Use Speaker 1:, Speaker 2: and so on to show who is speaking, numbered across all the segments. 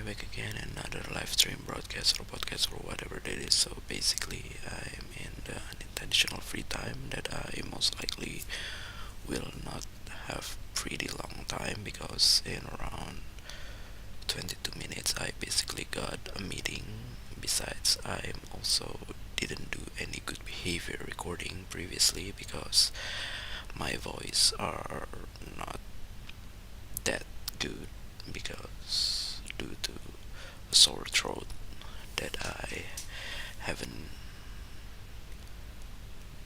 Speaker 1: back again in another live stream broadcast or podcast or whatever it is. So basically, I'm in the unintentional free time that I most likely will not have pretty long time because in around 22 minutes I basically got a meeting. Besides, I also didn't do any good behavior recording previously because my voice are not that good because due to a sore throat that haven't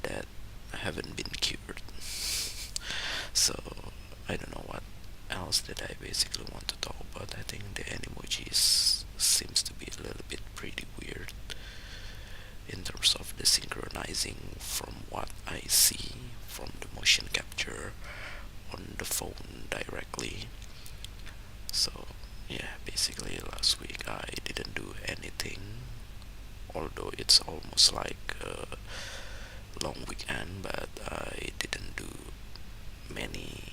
Speaker 1: that haven't been cured. So I don't know what else that I basically want to talk about. I think the Animojis seems to be a little bit pretty weird in terms of the synchronizing from what I see from the motion capture on the phone directly. So yeah, basically last week I didn't do anything, although it's almost like a long weekend, but I didn't do many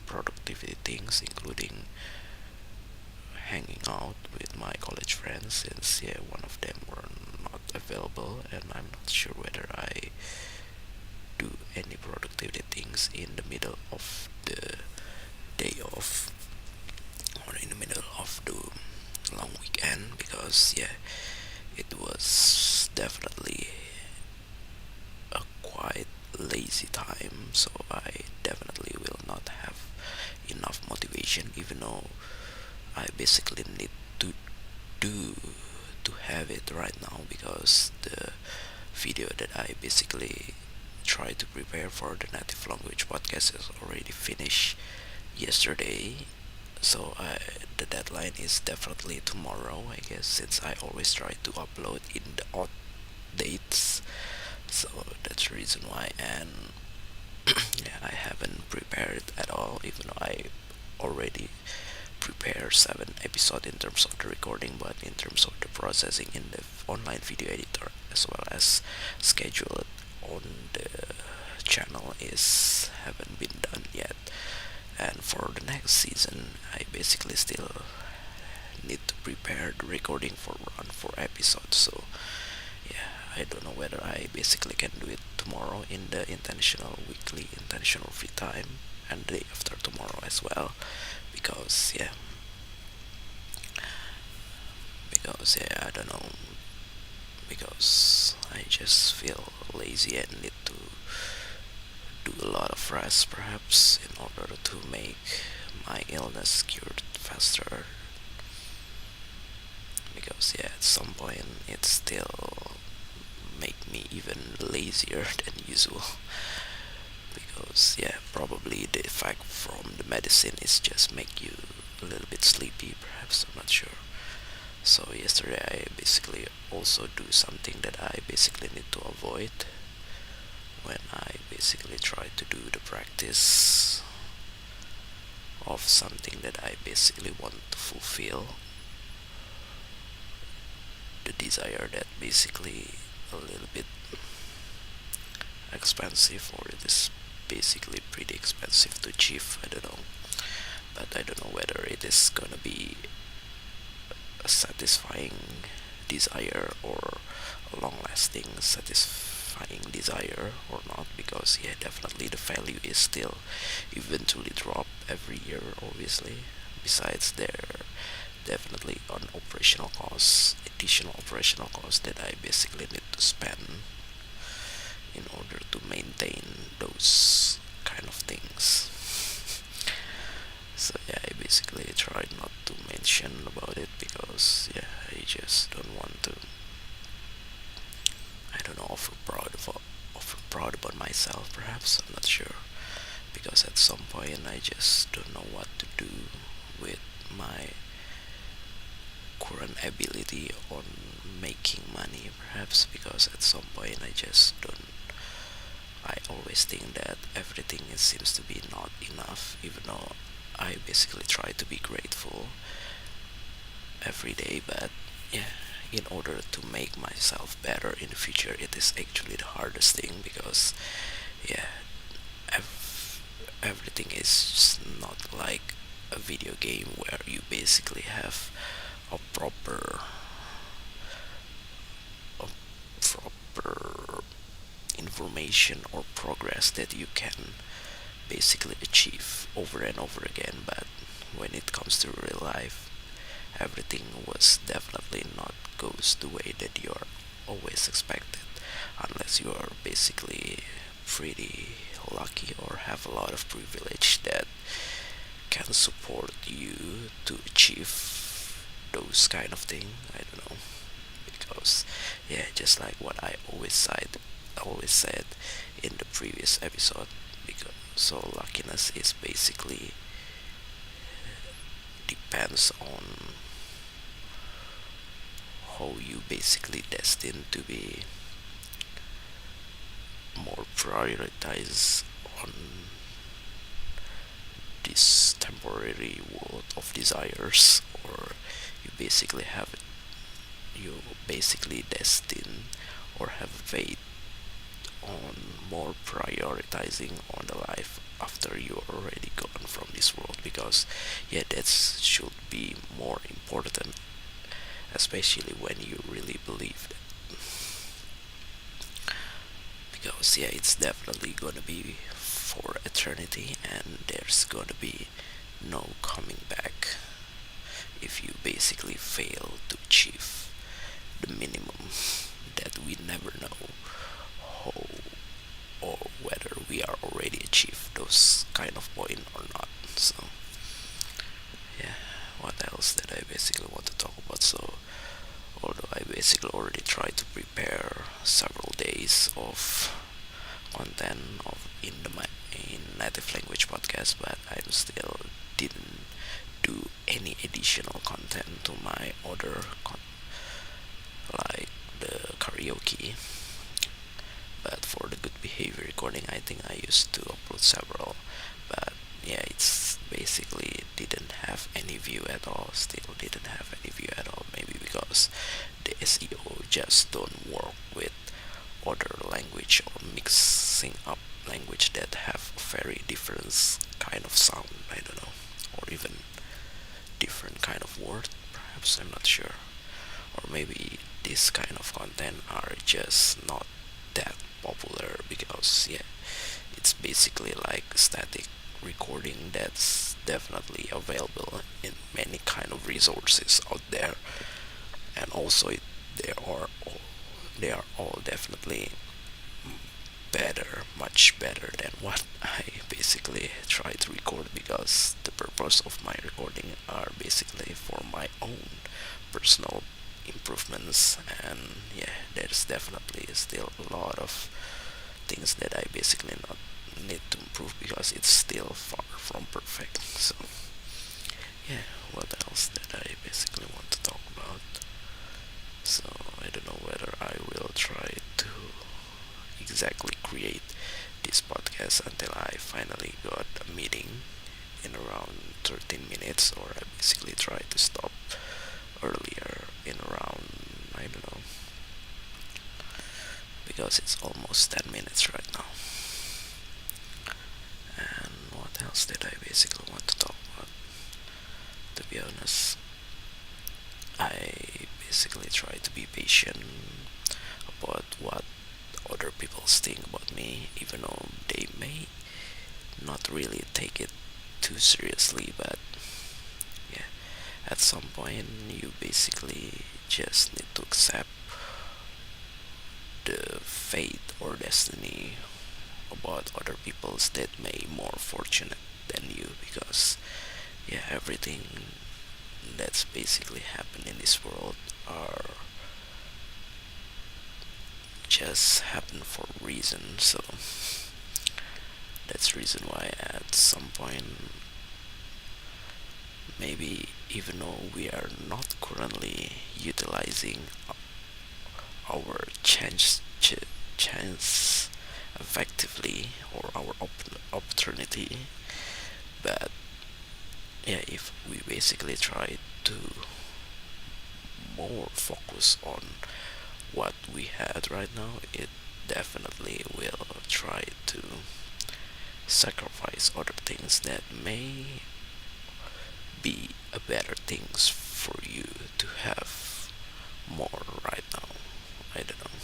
Speaker 1: productivity things, including hanging out with my college friends since one of them were not available, and I'm not sure whether I do any productivity things in the middle of the day off or in the middle of the long weekend because it was definitely a quite lazy time, so I definitely will not have enough motivation, even though I basically need to do to have it right now because the video that I basically try to prepare for the native language podcast is already finished yesterday. So the deadline is definitely tomorrow, I guess, since I always try to upload in the odd dates. So that's the reason why. And yeah, I haven't prepared at all, even though I already prepare 7 episodes in terms of the recording, but in terms of the processing in the online video editor as well as scheduled on the channel is haven't been done yet. And for the next season, I basically still need to prepare the recording for around 4 episodes. So yeah, I don't know whether I basically can do it tomorrow in the intentional weekly intentional free time and the day after tomorrow as well because I don't know, because I just feel lazy and need to do a lot of rest perhaps in order to make my illness cured faster because at some point it still make me even lazier than usual because probably the effect from the medicine is just make you a little bit sleepy perhaps, I'm not sure. So yesterday I basically also do something that I basically need to avoid when I basically try to do the practice of something that I basically want to fulfill, the desire that basically a little bit expensive, or it is basically pretty expensive to achieve, I don't know, but I don't know whether it is gonna be a satisfying desire or a long lasting satisfying desire or not, because definitely the value is still eventually drop every year obviously. Besides, there definitely on operational costs, additional operational costs that I basically need to spend in order to maintain those kind of things. So I basically try not to mention about it because I just don't want to, I don't know, offer proud about myself perhaps, I'm not sure, because at some point I just don't know what to do with my current ability on making money perhaps, because at some point I just don't, I always think that everything seems to be not enough, even though I basically try to be grateful every day. But in order to make myself better in the future, it is actually the hardest thing because yeah, everything is just not like a video game where you basically have a a proper information or progress that you can basically achieve over and over again. But when it comes to real life, everything was definitely not goes the way that you're always expected, unless you are basically pretty lucky or have a lot of privilege that can support you to achieve those kind of thing. I don't know, because yeah, just like what I always said in the previous episode, because so luckiness is basically depends on how you basically destined to be more prioritized on this temporary world of desires, or you basically have it, you basically destined or have fate on more prioritizing on the life after you're already gone from this world, because yeah, that should be more important, especially when you really believe that, because yeah, it's definitely gonna be for eternity and there's gonna be no coming back if you basically fail to achieve the minimum that we never know how or whether we are already achieved those kind of point or not. So yeah, what else did I basically want to talk about? So although I basically already tried to prepare several days of content of in native language podcast, but I'm still didn't do any additional content to my other like the karaoke. But for the good behavior recording, I think I used to upload several. But yeah, it's basically didn't have any view at all. Still didn't have any view at all. Maybe because the SEO just don't work with other language or mixing up language that have very different kind of sound. I don't know, or even different kind of word. Perhaps I'm not sure. Or maybe this kind of content are just not that popular because yeah, it's basically like static recording that's definitely available in many kind of resources out there, and also they are all, they are all definitely better, much better than what I basically try to record, because the purpose of my recording are basically for my own personal improvements. And yeah, there's definitely still a lot of things that I basically not need to improve because it's still far from perfect. So yeah, what else did I basically want to talk about? So I don't know whether I will try to exactly create this podcast until I finally got a meeting in around 13 minutes, or I basically try to stop earlier in around, I don't know, because it's almost 10 minutes right now. And what else did I basically want to talk about? To be honest, I basically try to be patient about what other people think about me, even though they may not really take it too seriously. But yeah, at some point you basically just need to accept the fate or destiny about other people's that may more fortunate than you, because yeah, everything that's basically happened in this world are just happen for a reason. So that's reason why at some point, maybe even though we are not currently utilizing our chance effectively, or our opportunity, but yeah, if we basically try to more focus on what we had right now, it definitely will try to sacrifice other things that may be a better things for you to have more right now. I don't know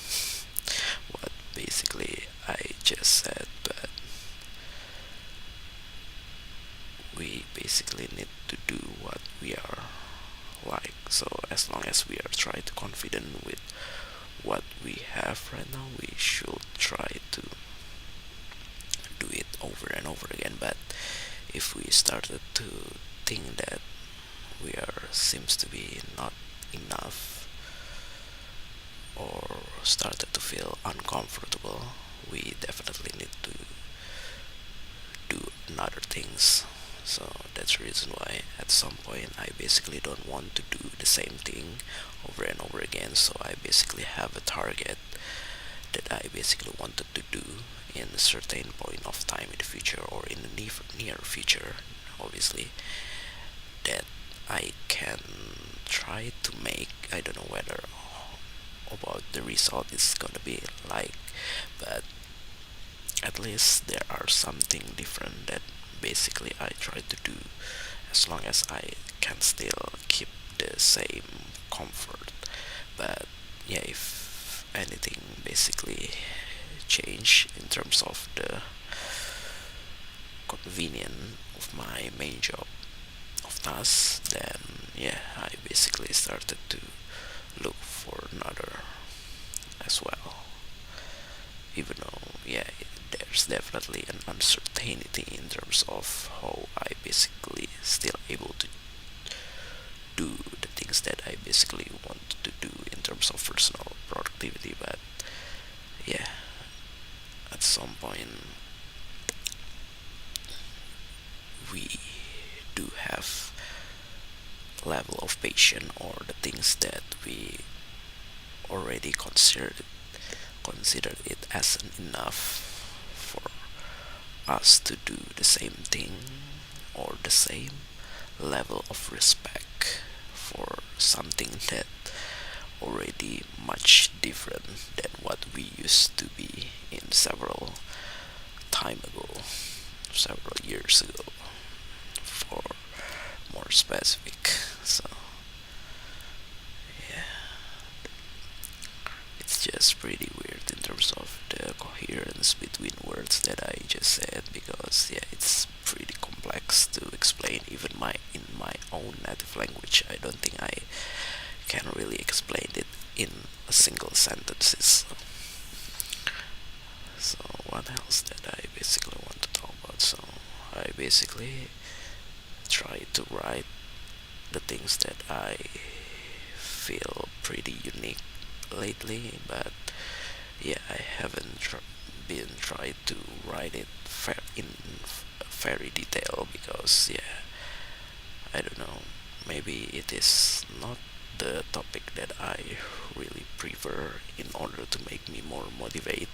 Speaker 1: what basically I just said, but we basically need to do what we are like. So as long as we are trying to confident with what we have right now, we should try to do it over and over again. But if we started to think that we are seems to be not enough, or started to feel uncomfortable, we definitely need to do another things. So that's the reason why at some point I basically don't want to do the same thing over and over again. So I basically have a target that I basically wanted to do in a certain point of time in the future, or in the near future, obviously, that I can try to make. I don't know whether about the result is gonna be like, but at least there are something different that basically I try to do, as long as I can still keep the same comfort. But yeah, if anything basically change in terms of the convenience of my main job of tasks, then yeah, I basically started to look for another as well. Even though, yeah, there's definitely an uncertainty in terms of how I basically still able to do the things that I basically want to do in terms of personal productivity. But yeah, at some point we do have level of patience, or the things that we already considered it as an enough for us to do the same thing, or the same level of respect for something that already much different than what we used to be in several time ago, several years ago, for more specific. So yeah, it's just pretty weird in terms of the coherence between words that I just said, because yeah, it's pretty complex to explain even in my own native language. I don't think I can really explain it in a single sentences. So what else did I basically want to talk about? So I basically try to write the things that I feel pretty unique lately, but yeah, I haven't been tried to write it in very detail, because yeah, I don't know, maybe it is not the topic that I really prefer in order to make me more motivate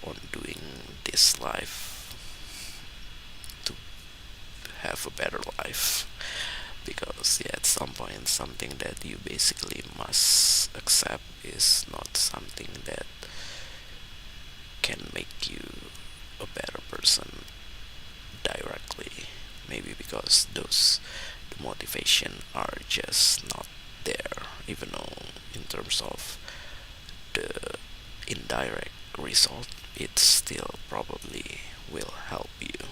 Speaker 1: on doing this life, to have a better life. Because yeah, at some point something that you basically must accept is not something that can make you a better person directly. Maybe because those the motivation are just not there, even though in terms of the indirect result, it still probably will help you.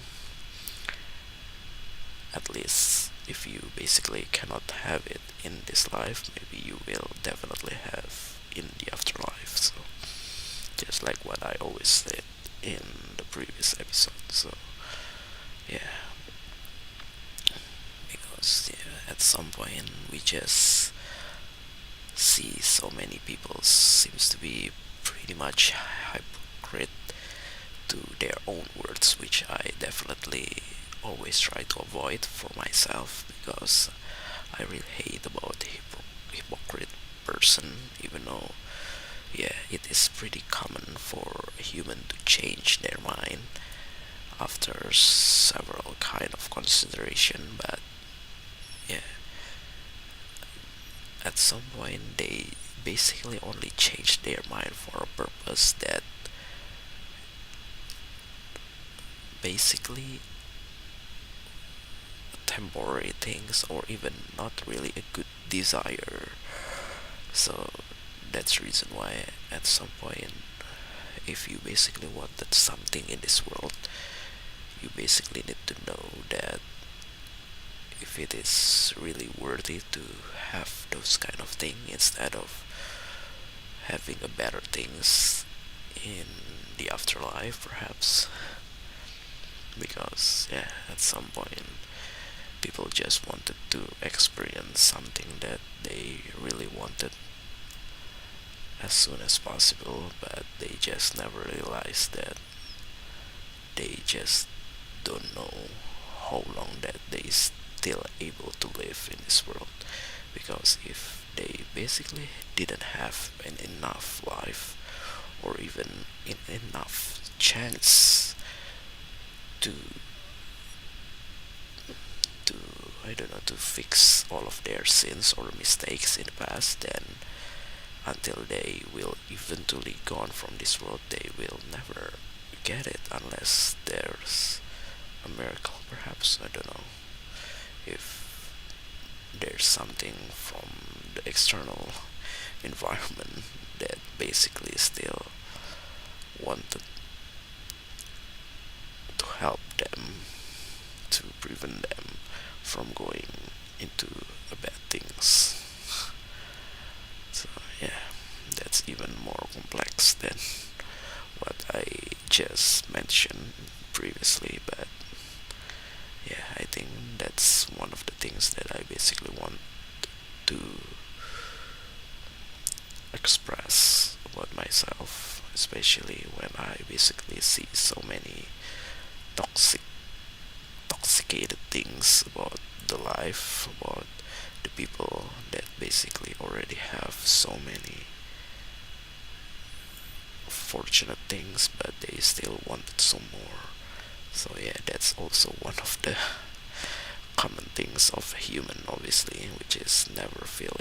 Speaker 1: At least if you basically cannot have it in this life, maybe you will definitely have in the afterlife. So just like what I always said in the previous episode. So yeah, because yeah, at some point we just see so many people seems to be pretty much hypocrite to their own words, which I definitely always try to avoid for myself, because I really hate about hypocrite person, even though yeah, it is pretty common for a human to change their mind after several kind of consideration. But yeah, at some point they basically only change their mind for a purpose that basically temporary things or even not really a good desire. So that's the reason why at some point, if you basically wanted something in this world, you basically need to know that if it is really worthy to have those kind of thing instead of having a better things in the afterlife, perhaps. Because yeah, at some point people just wanted to experience something that they really wanted as soon as possible, but they just never realized that they just don't know how long that they still able to live in this world. Because if they basically didn't have an enough life or even enough chance to to I don't know, to fix all of their sins or mistakes in the past, then until they will eventually gone from this world, they will never get it unless there's a miracle, perhaps. I don't know if there's something from the external environment that basically still wanted to help them, to prevent them from going into a bad things. So yeah, that's even more complex than what I just mentioned previously, but yeah, I think that's one of the things that I basically want to express about myself, especially when I basically see so many toxic, toxicated things about the life, about the people that basically already have so many fortunate things, but they still wanted some more. So yeah, that's also one of the common things of a human, obviously, which is never feel